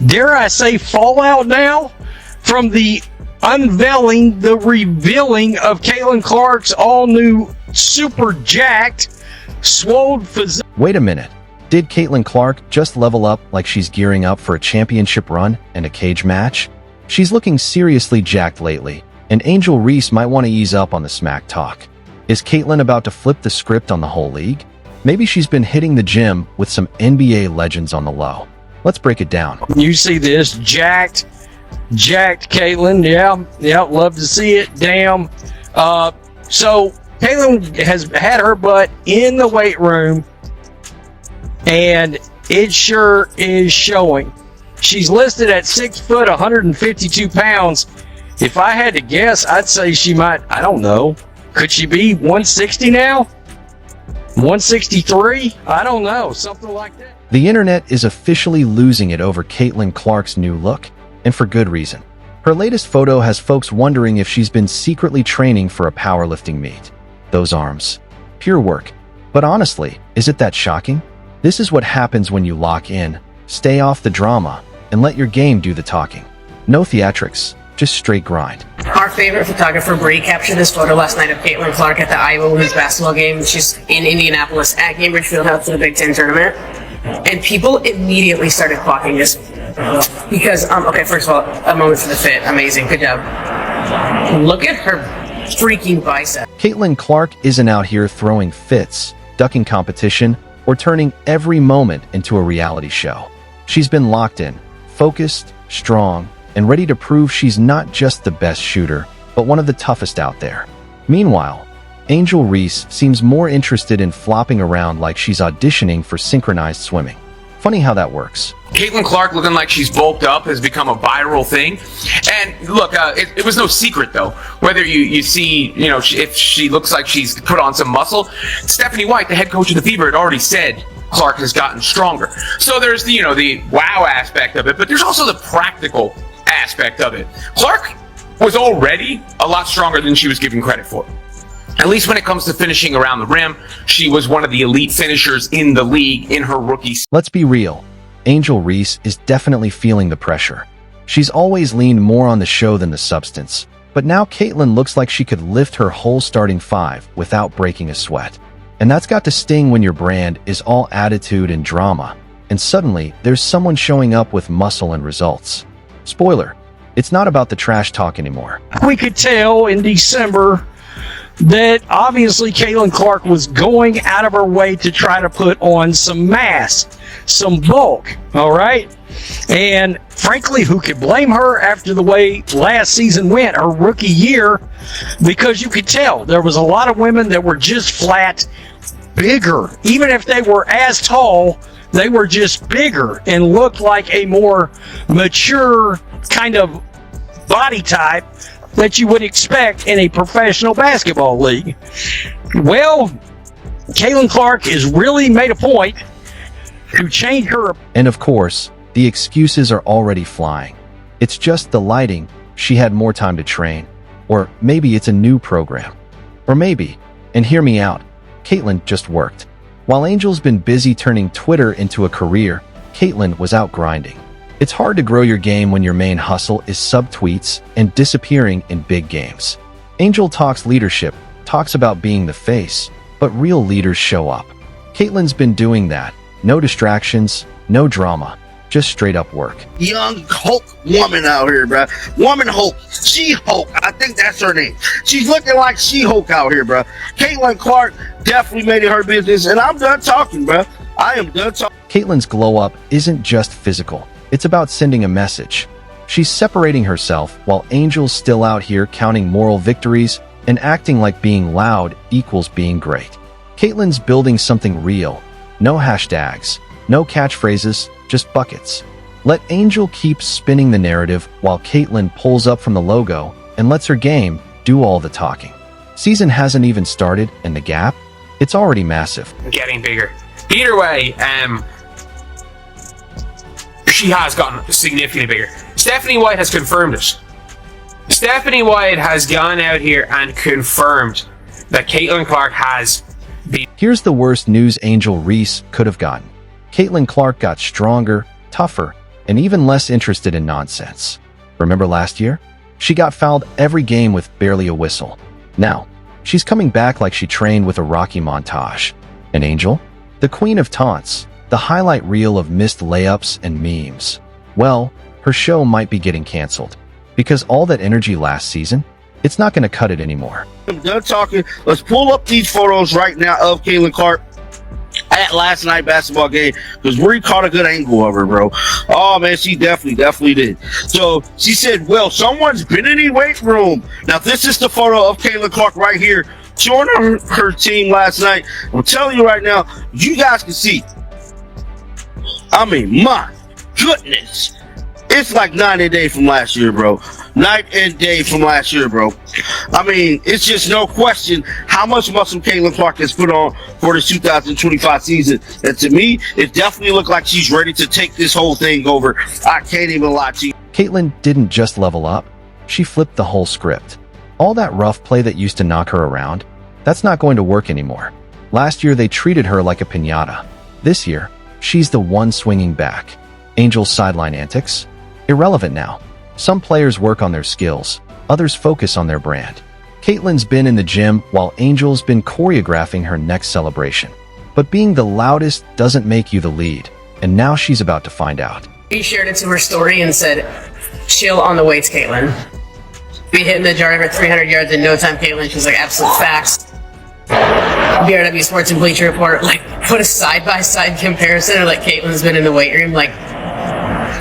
dare I say, fallout now from the unveiling, the revealing of Caitlin Clark's all-new super jacked, swole physique. Wait a minute. Did Caitlin Clark just level up like she's gearing up for a championship run and a cage match? She's looking seriously jacked lately, and Angel Reese might want to ease up on the smack talk. Is Caitlin about to flip the script on the whole league? Maybe she's been hitting the gym with some NBA legends on the low. Let's break it down. You see this jacked Caitlin. Yeah, love to see it. Damn. So Caitlin has had her butt in the weight room, and it sure is showing. She's listed at 6 foot, 152 pounds. If I had to guess, I'd say she might, I don't know. Could she be 160 now? 163? I don't know. Something like that. The internet is officially losing it over Caitlin Clark's new look, and for good reason. Her latest photo has folks wondering if she's been secretly training for a powerlifting meet. Those arms. Pure work. But honestly, is it that shocking? This is what happens when you lock in, stay off the drama, and let your game do the talking. No theatrics, just straight grind. Our favorite photographer, Bree, captured this photo last night of Caitlin Clark at the Iowa women's basketball game. She's in Indianapolis at Cambridge Fieldhouse for the Big Ten tournament. And people immediately started clocking this because, okay, first of all, a moment for the fit. Amazing. Good job. Look at her freaking bicep. Caitlin Clark isn't out here throwing fits, ducking competition, or turning every moment into a reality show. She's been locked in, focused, strong, and ready to prove she's not just the best shooter, but one of the toughest out there. Meanwhile, Angel Reese seems more interested in flopping around like she's auditioning for synchronized swimming. Funny how that works. Caitlin Clark looking like she's bulked up has become a viral thing. And look, it was no secret, though. Whether you see, if she looks like she's put on some muscle, Stephanie White, the head coach of the Fever, had already said Clark has gotten stronger. So there's the wow aspect of it, but there's also the practical aspect of it. Clark was already a lot stronger than she was given credit for. At least when it comes to finishing around the rim, she was one of the elite finishers in the league in her rookie season. Let's be real. Angel Reese is definitely feeling the pressure. She's always leaned more on the show than the substance. But now Caitlin looks like she could lift her whole starting five without breaking a sweat. And that's got to sting when your brand is all attitude and drama. And suddenly, there's someone showing up with muscle and results. Spoiler, it's not about the trash talk anymore. We could tell in December that obviously Caitlin Clark was going out of her way to try to put on some mass, some bulk, all right? And frankly, who could blame her after the way last season went, her rookie year? Because you could tell there was a lot of women that were just flat bigger. Even if they were as tall, they were just bigger and looked like a more mature kind of body type that you would expect in a professional basketball league. Well, Caitlin Clark has really made a point to change her. And of course, the excuses are already flying. It's just the lighting, she had more time to train. Or maybe it's a new program. Or maybe, and hear me out, Caitlin just worked. While Angel's been busy turning Twitter into a career, Caitlin was out grinding. It's hard to grow your game when your main hustle is sub-tweets and disappearing in big games. Angel talks leadership, talks about being the face, but real leaders show up. Caitlin's been doing that. No distractions, no drama, just straight up work. Young Hulk woman out here, bro. Woman Hulk. She-Hulk. I think that's her name. She's looking like She-Hulk out here, bro. Caitlin Clark definitely made it her business, and I'm done talking, bro. I am done talking. Caitlin's glow-up isn't just physical. It's about sending a message. She's separating herself while Angel's still out here counting moral victories and acting like being loud equals being great. Caitlin's building something real. No hashtags, no catchphrases, just buckets. Let Angel keep spinning the narrative while Caitlin pulls up from the logo and lets her game do all the talking. Season hasn't even started, and the gap? It's already massive. Getting bigger. Either way, she has gotten significantly bigger. Stephanie White has confirmed it. Stephanie White has gone out here and confirmed that Caitlin Clark has the... Here's the worst news Angel Reese could have gotten. Caitlin Clark got stronger, tougher, and even less interested in nonsense. Remember last year? She got fouled every game with barely a whistle. Now, she's coming back like she trained with a Rocky montage. And Angel? The queen of taunts, the highlight reel of missed layups and memes. Well, her show might be getting canceled. Because all that energy last season, it's not going to cut it anymore. I'm done talking. Let's pull up these photos right now of Caitlin Clark at last night basketball game, because we caught a good angle of her, bro. Oh man, she definitely did. So she said, well, someone's been in the weight room. Now this is the photo of Caitlin Clark right here showing her team last night. I'm telling you right now, you guys can see. I mean, my goodness, it's like night and day from last year, bro. Night and day from last year, bro. I mean, it's just no question how much muscle Caitlin Clark has put on for the 2025 season. And to me, it definitely looked like she's ready to take this whole thing over. I can't even lie to you. Caitlin didn't just level up, she flipped the whole script. All that rough play that used to knock her around, that's not going to work anymore. Last year, they treated her like a piñata. This year, she's the one swinging back. Angel's sideline antics? Irrelevant now. Some players work on their skills, others focus on their brand. Caitlin's been in the gym while Angel's been choreographing her next celebration. But being the loudest doesn't make you the lead, and now she's about to find out. He shared it to her story and said, chill on the weights, Caitlin. Be hitting the jar every 300 yards in no time, Caitlin. She's like, absolute facts. BRW Sports and Bleacher Report, like, put a side-by-side comparison, or like, Caitlin's been in the weight room, like,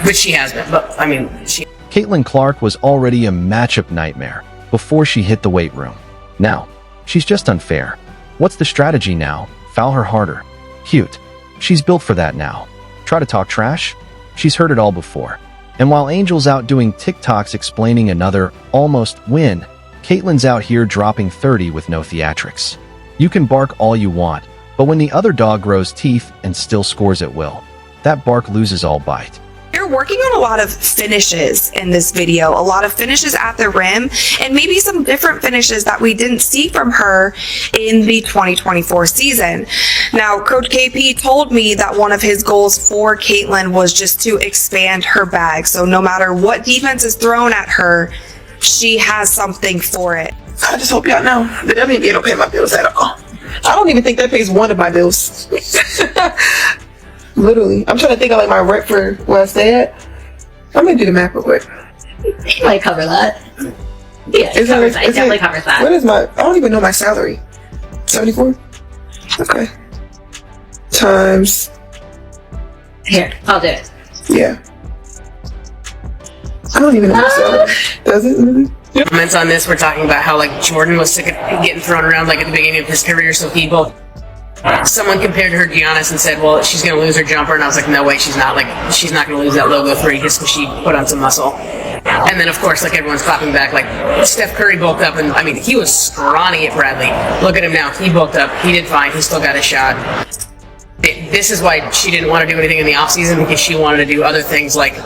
which she has been, but, I mean, she... Caitlin Clark was already a matchup nightmare before she hit the weight room. Now, she's just unfair. What's the strategy now? Foul her harder. Cute. She's built for that now. Try to talk trash? She's heard it all before. And while Angel's out doing TikToks explaining another almost win, Caitlin's out here dropping 30 with no theatrics. You can bark all you want, but when the other dog grows teeth and still scores at will, that bark loses all bite. You're working on a lot of finishes in this video, a lot of finishes at the rim, and maybe some different finishes that we didn't see from her in the 2024 season. Now, Coach KP told me that one of his goals for Caitlin was just to expand her bag. So no matter what defense is thrown at her, she has something for it. I just hope y'all know the WNBA don't pay my bills at all. I don't even think that pays one of my bills. Literally. I'm trying to think of like my rent for where I stay at. I'm gonna do the math real quick. It might cover that. Yeah, it definitely covers that. What is my, I don't even know my salary. 74? Okay. Times. Here, I'll do it. Yeah. I don't even know my salary. Does it really? Comments on this, we're talking about how like Jordan was sick of getting thrown around like at the beginning of his career, so someone compared her to Giannis and said, well, she's going to lose her jumper, and I was like, no way, she's not going to lose that logo 3 just because she put on some muscle. And then of course, like, everyone's clapping back, like, Steph Curry bulked up, and I mean, he was scrawny at Bradley. Look at him now, he bulked up, he did fine, he still got a shot. This is why she didn't want to do anything in the offseason, because she wanted to do other things like